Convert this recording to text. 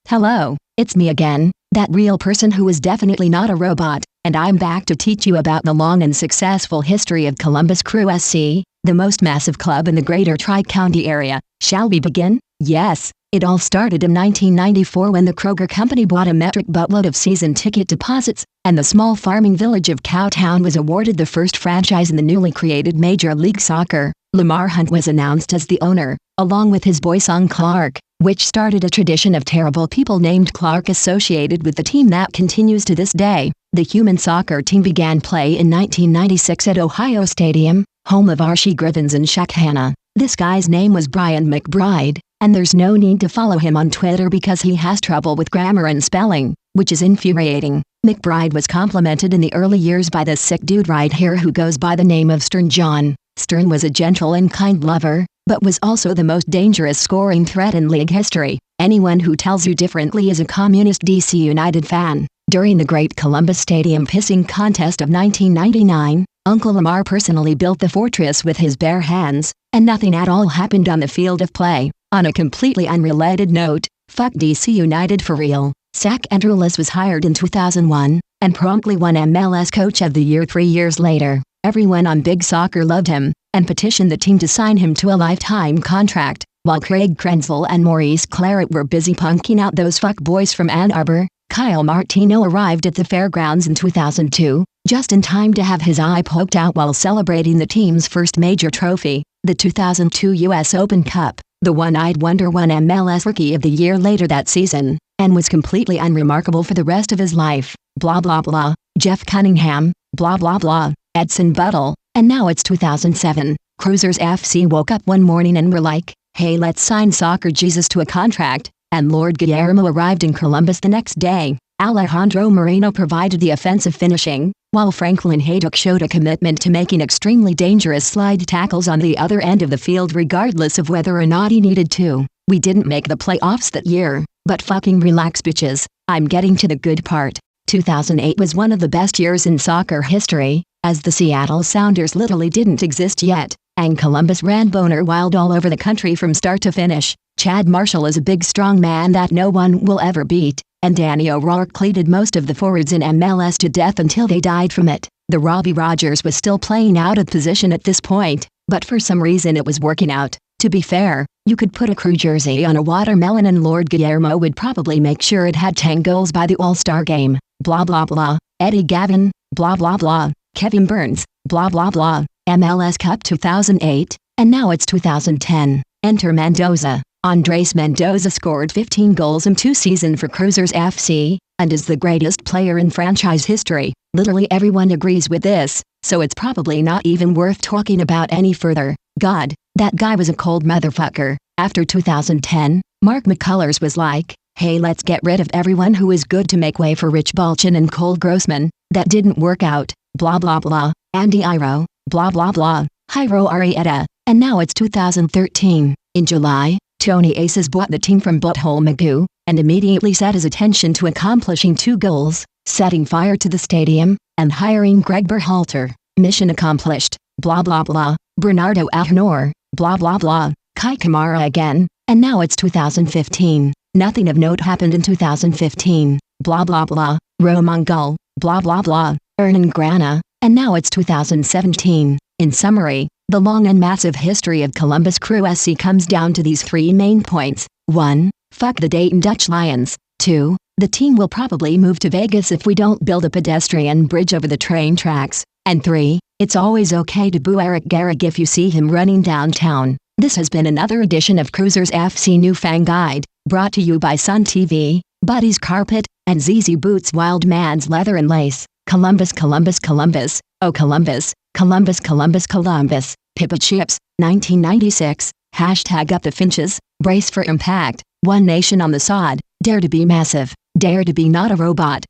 Hello, it's me again, that real person who is definitely not a robot, and I'm back to teach you about the long and successful history of Columbus Crew SC, the most massive club in the greater Tri-County area. Shall we begin? Yes, it all started in 1994 when the Kroger Company bought a metric buttload of season ticket deposits, and the small farming village of Cowtown was awarded the first franchise in the newly created Major League Soccer. Lamar Hunt was announced as the owner, along with his boy son Clark, which started a tradition of terrible people named Clark associated with the team that continues to this day. The human soccer team began play in 1996 at Ohio Stadium, home of Archie Grivens and Shaq Hanna. This guy's name was Brian McBride, and there's no need to follow him on Twitter because he has trouble with grammar and spelling, which is infuriating. McBride was complimented in the early years by this sick dude right here who goes by the name of Stern John. Stern was a gentle and kind lover, but was also the most dangerous scoring threat in league history. Anyone who tells you differently is a communist DC United fan. During the Great Columbus Stadium Pissing Contest of 1999, Uncle Lamar personally built the fortress with his bare hands, and nothing at all happened on the field of play. On a completely unrelated note, fuck DC United for real. Zach Andrulis was hired in 2001, and promptly won MLS Coach of the Year 3 years later. Everyone on Big Soccer loved him, and petitioned the team to sign him to a lifetime contract, while Craig Krenzel and Maurice Claret were busy punking out those fuckboys from Ann Arbor. Kyle Martino arrived at the fairgrounds in 2002, just in time to have his eye poked out while celebrating the team's first major trophy, the 2002 U.S. Open Cup. The one-eyed wonder won MLS Rookie of the Year later that season, and was completely unremarkable for the rest of his life. Blah blah blah. Jeff Cunningham, blah blah blah. Edson Buttle, and now it's 2007. Cruisers FC woke up one morning and were like, hey, let's sign Soccer Jesus to a contract, and Lord Guillermo arrived in Columbus the next day. Alejandro Moreno provided the offensive finishing, while Franklin Haydock showed a commitment to making extremely dangerous slide tackles on the other end of the field regardless of whether or not he needed to. We didn't make the playoffs that year, but fucking relax bitches, I'm getting to the good part. 2008 was one of the best years in soccer history, as the Seattle Sounders literally didn't exist yet, and Columbus ran boner wild all over the country from start to finish. Chad Marshall is a big strong man that no one will ever beat, and Danny O'Rourke cleated most of the forwards in MLS to death until they died from it. The Robbie Rogers was still playing out of position at this point, but for some reason it was working out. To be fair, you could put a Crew jersey on a watermelon and Lord Guillermo would probably make sure it had 10 goals by the All-Star game. Blah blah blah. Eddie Gavin, blah blah blah. Kevin Burns, blah blah blah. MLS Cup 2008, and now it's 2010. Enter Mendoza. Andres Mendoza scored 15 goals in 2 seasons for Cruisers FC, and is the greatest player in franchise history. Literally everyone agrees with this, so it's probably not even worth talking about any further. God, that guy was a cold motherfucker. After 2010, Mark McCullers was like, hey, let's get rid of everyone who is good to make way for Rich Balchin and Cole Grossman. That didn't work out. Blah blah blah. Andy Iro, blah blah blah. Jairo Arrieta, and now it's 2013. In July, Tony Aces bought the team from Butthole Magoo, and immediately set his attention to accomplishing 2 goals, setting fire to the stadium, and hiring Greg Berhalter. Mission accomplished. Blah blah blah. Bernardo Ahenor, blah blah blah. Kai Kamara again, and now it's 2015. Nothing of note happened in 2015. Blah blah blah. Roman Gull, blah blah blah. Hernan Grana, and now it's 2017. In summary, the long and massive history of Columbus Crew SC comes down to these 3 main points. 1. Fuck the Dayton Dutch Lions. 2. The team will probably move to Vegas if we don't build a pedestrian bridge over the train tracks. And 3. It's always okay to boo Eric Garrick if you see him running downtown. This has been another edition of Cruisers FC New Fan Guide, brought to you by Sun TV, Buddy's Carpet, and ZZ Boots Wild Man's Leather and Lace. Columbus Columbus Columbus, oh Columbus, Columbus Columbus Columbus. Pipa Chips, 1996, hashtag up the Finches, brace for impact, One Nation on the sod, dare to be massive, dare to be not a robot.